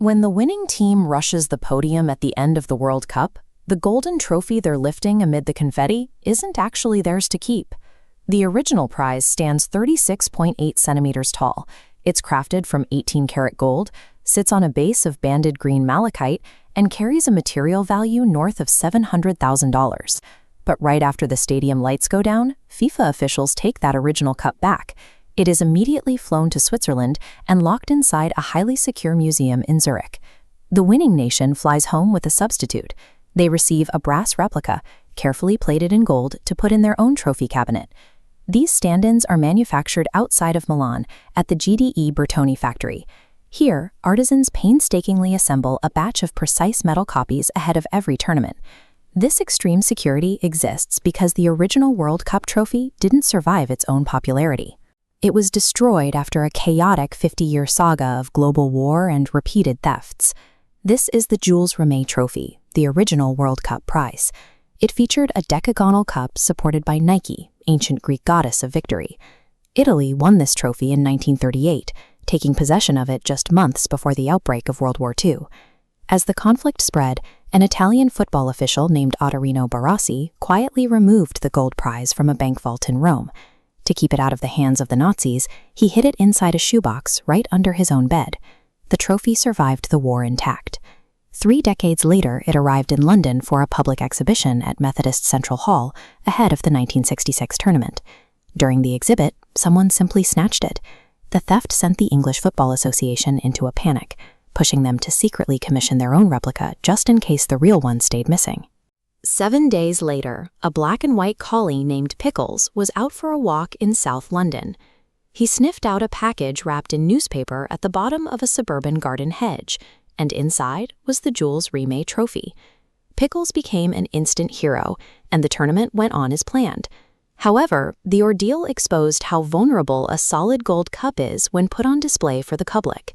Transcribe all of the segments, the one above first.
When the winning team rushes the podium at the end of the World Cup, the golden trophy they're lifting amid the confetti isn't actually theirs to keep. The original prize stands 36.8 centimeters tall. It's crafted from 18-karat gold, sits on a base of banded green malachite, and carries a material value north of $700,000. But right after the stadium lights go down, FIFA officials take that original cup back. It is immediately flown to Switzerland and locked inside a highly secure museum in Zurich. The winning nation flies home with a substitute. They receive a brass replica, carefully plated in gold, to put in their own trophy cabinet. These stand-ins are manufactured outside of Milan at the GDE Bertoni factory. Here, artisans painstakingly assemble a batch of precise metal copies ahead of every tournament. This extreme security exists because the original World Cup trophy didn't survive its own popularity. It was destroyed after a chaotic 50-year saga of global war and repeated thefts. This is the Jules Rimet Trophy, the original World Cup prize. It featured a decagonal cup supported by Nike, ancient Greek goddess of victory. Italy won this trophy in 1938, taking possession of it just months before the outbreak of World War II. As the conflict spread, an Italian football official named Ottorino Barassi quietly removed the gold prize from a bank vault in Rome. To keep it out of the hands of the Nazis, he hid it inside a shoebox right under his own bed. The trophy survived the war intact. 3 decades later, it arrived in London for a public exhibition at Methodist Central Hall ahead of the 1966 tournament. During the exhibit, someone simply snatched it. The theft sent the English Football Association into a panic, pushing them to secretly commission their own replica just in case the real one stayed missing. 7 days later, a black and white collie named Pickles was out for a walk in South London. He sniffed out a package wrapped in newspaper at the bottom of a suburban garden hedge, and inside was the Jules Rimet Trophy. Pickles became an instant hero, and the tournament went on as planned. However, the ordeal exposed how vulnerable a solid gold cup is when put on display for the public.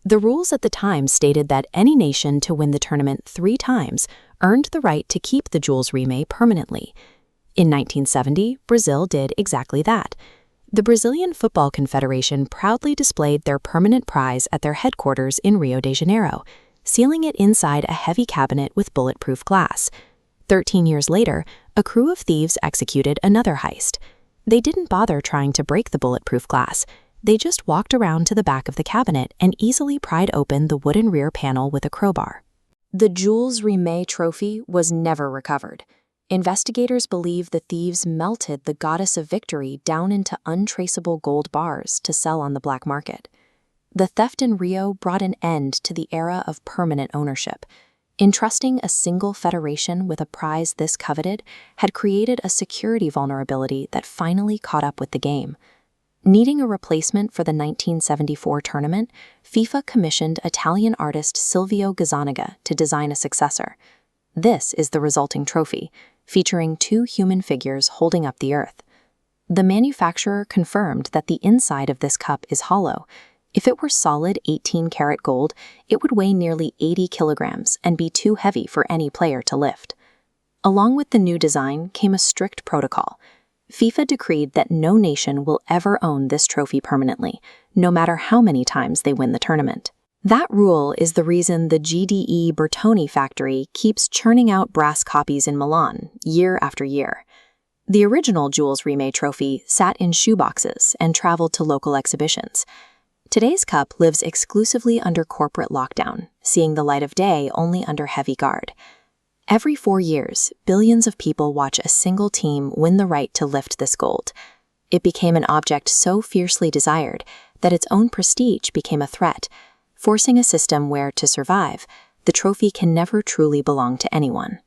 The rules at the time stated that any nation to win the tournament 3 times earned the right to keep the Jules Rimet permanently. In 1970, Brazil did exactly that. The Brazilian Football Confederation proudly displayed their permanent prize at their headquarters in Rio de Janeiro, sealing it inside a heavy cabinet with bulletproof glass. 13 years later, a crew of thieves executed another heist. They didn't bother trying to break the bulletproof glass. They just walked around to the back of the cabinet and easily pried open the wooden rear panel with a crowbar. The Jules Rimet Trophy was never recovered. Investigators believe the thieves melted the goddess of victory down into untraceable gold bars to sell on the black market. The theft in Rio brought an end to the era of permanent ownership. Entrusting a single federation with a prize this coveted had created a security vulnerability that finally caught up with the game. Needing a replacement for the 1974 tournament, FIFA commissioned Italian artist Silvio Gazzaniga to design a successor. This is the resulting trophy, featuring 2 human figures holding up the earth. The manufacturer confirmed that the inside of this cup is hollow. If it were solid 18-karat gold, it would weigh nearly 80 kilograms and be too heavy for any player to lift. Along with the new design came a strict protocol. FIFA decreed that no nation will ever own this trophy permanently, no matter how many times they win the tournament. That rule is the reason the GDE Bertoni factory keeps churning out brass copies in Milan year after year. The original Jules Rimet trophy sat in shoeboxes and traveled to local exhibitions. Today's cup lives exclusively under corporate lockdown, seeing the light of day only under heavy guard. Every 4 years, billions of people watch a single team win the right to lift this gold. It became an object so fiercely desired that its own prestige became a threat, forcing a system where, to survive, the trophy can never truly belong to anyone.